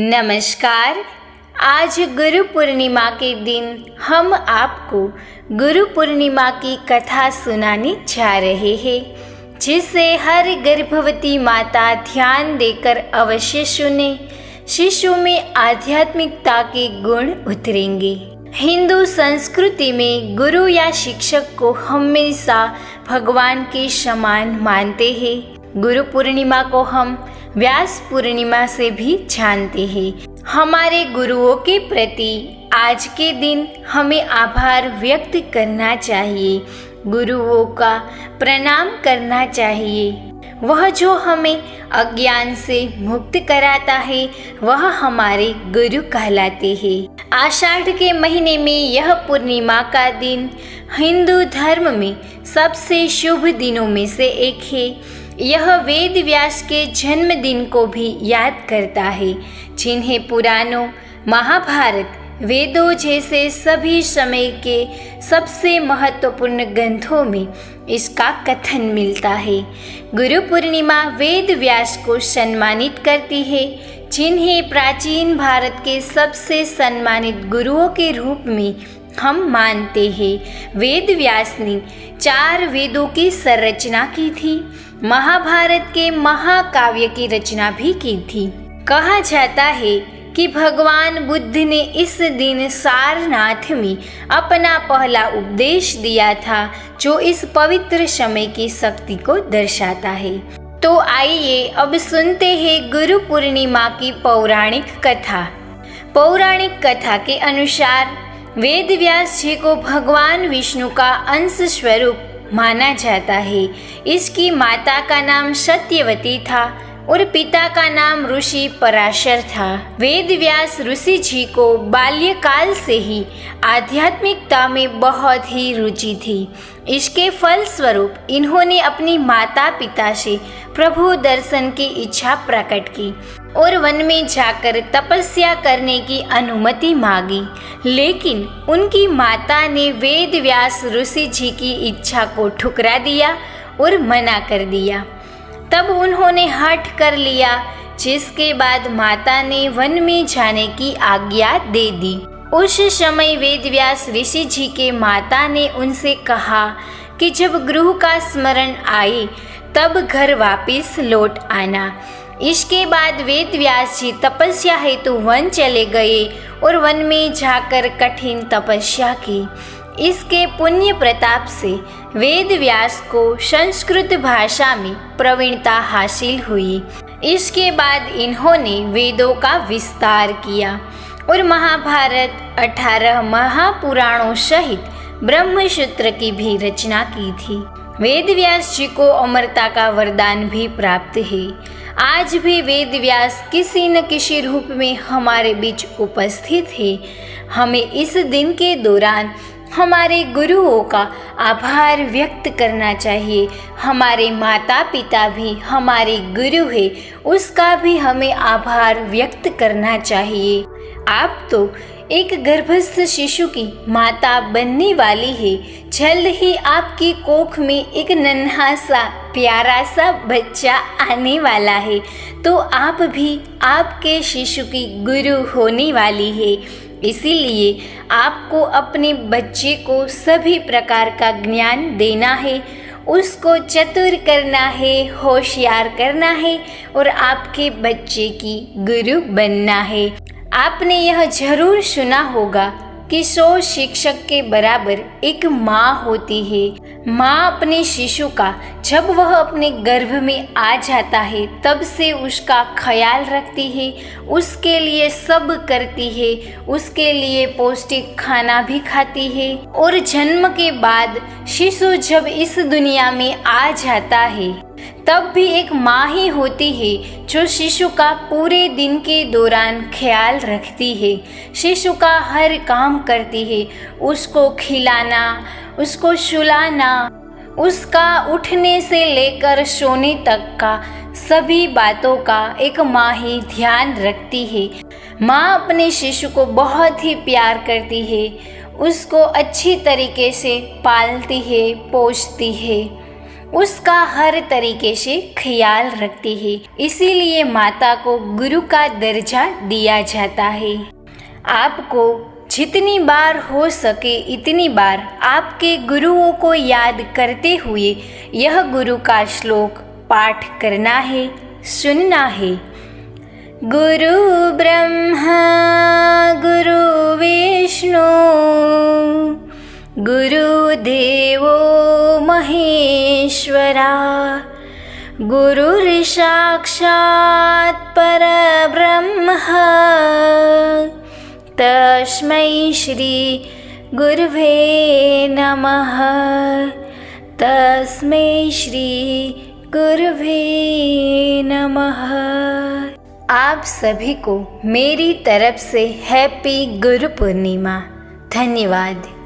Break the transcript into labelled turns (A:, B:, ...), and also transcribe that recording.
A: नमस्कार। आज गुरु पूर्णिमा के दिन हम आपको गुरु पूर्णिमा की कथा सुनाने जा रहे हैं, जिसे हर गर्भवती माता ध्यान देकर अवश्य सुने। शिशु में आध्यात्मिकता के गुण उतरेंगे। हिंदू संस्कृति में गुरु या शिक्षक को हमेशा भगवान के समान मानते हैं। गुरु पूर्णिमा को हम व्यास पूर्णिमा से भी जानते हैं। हमारे गुरुओं के प्रति आज के दिन हमें आभार व्यक्त करना चाहिए, गुरुओं का प्रणाम करना चाहिए। वह जो हमें अज्ञान से मुक्त कराता है, वह हमारे गुरु कहलाते हैं। आषाढ़ के महीने में यह पूर्णिमा का दिन हिंदू धर्म में सबसे शुभ दिनों में से एक है। यह वेद व्यास के जन्मदिन को भी याद करता है, जिन्हें पुराणों, महाभारत, वेदों जैसे सभी समय के सबसे महत्वपूर्ण ग्रंथों में इसका कथन मिलता है। गुरु पूर्णिमा वेद व्यास को सम्मानित करती है, जिन्हें प्राचीन भारत के सबसे सम्मानित गुरुओं के रूप में हम मानते हैं। वेद व्यास ने 4 वेदों की संरचना की थी। महाभारत के महाकाव्य की रचना भी की थी। कहा जाता है कि भगवान बुद्ध ने इस दिन सारनाथ में अपना पहला उपदेश दिया था, जो इस पवित्र समय की शक्ति को दर्शाता है। तो आइए अब सुनते हैं गुरु पूर्णिमा की पौराणिक कथा। पौराणिक कथा के अनुसार वेद व्यास जी को भगवान विष्णु का अंश स्वरूप माना जाता है। इसकी माता का नाम सत्यवती था और पिता का नाम ऋषि पराशर था। वेद व्यास ऋषि जी को बाल्यकाल से ही आध्यात्मिकता में बहुत ही रुचि थी। इसके फलस्वरूप इन्होंने अपनी माता पिता से प्रभु दर्शन की इच्छा प्रकट की और वन में जाकर तपस्या करने की अनुमति मांगी, लेकिन उनकी माता ने वेद व्यास ऋषि जी की इच्छा को ठुकरा दिया और मना कर दिया। तब उन्होंने हठ कर लिया, जिसके बाद माता ने वन में जाने की आज्ञा दे दी। उस समय वेद व्यास ऋषि जी के माता ने उनसे कहा कि जब गुरु का स्मरण आए तब घर वापस लौट आना। इसके बाद वेद व्यास जी तपस्या हेतु वन चले गए और वन में जाकर कठिन तपस्या की। इसके पुण्य प्रताप से वेद व्यास को संस्कृत भाषा में प्रवीणता हासिल हुई। इसके बाद इन्होंने वेदों का विस्तार किया और महाभारत, 18 महापुराणों सहित ब्रह्मसूत्र की भी रचना की थी। वेद व्यास जी को अमरता का वरदान भी प्राप्त है। आज भी वेद व्यास किसी न किसी रूप में हमारे बीच उपस्थित है। हमें इस दिन के दौरान हमारे गुरुओं का आभार व्यक्त करना चाहिए। हमारे माता पिता भी हमारे गुरु है, उसका भी हमें आभार व्यक्त करना चाहिए। आप तो एक गर्भस्थ शिशु की माता बनने वाली है। जल्द ही आपकी कोख में एक नन्हा सा प्यारा सा बच्चा आने वाला है, तो आप भी आपके शिशु की गुरु होने वाली है। इसीलिए आपको अपने बच्चे को सभी प्रकार का ज्ञान देना है, उसको चतुर करना है, होशियार करना है और आपके बच्चे की गुरु बनना है। आपने यह जरूर सुना होगा कि 100 शिक्षक के बराबर एक माँ होती है। माँ अपने शिशु का जब वह अपने गर्भ में आ जाता है तब से उसका ख्याल रखती है, उसके लिए सब करती है, उसके लिए पौष्टिक खाना भी खाती है। और जन्म के बाद शिशु जब इस दुनिया में आ जाता है तब भी एक माँ ही होती है जो शिशु का पूरे दिन के दौरान ख्याल रखती है, शिशु का हर काम करती है। उसको खिलाना, उसको सुलाना, उसका उठने से लेकर सोने तक का सभी बातों का एक माँ ही ध्यान रखती है। माँ अपने शिशु को बहुत ही प्यार करती है, उसको अच्छी तरीके से पालती है, पोषती है। उसका हर तरीके से ख्याल रखती है। इसीलिए माता को गुरु का दर्जा दिया जाता है। आपको जितनी बार हो सके इतनी बार आपके गुरुओं को याद करते हुए यह गुरु का श्लोक पाठ करना है, सुनना है। गुरु ब्रह्मा गुरु विष्णु गुरुदेवो महेश्वरा गुरुर्साक्षात् परब्रह्म तस्मै श्री गुरुवे नमः। तस्मै श्री गुरुवे नमः। आप सभी को मेरी तरफ से हैप्पी गुरु पूर्णिमा। धन्यवाद।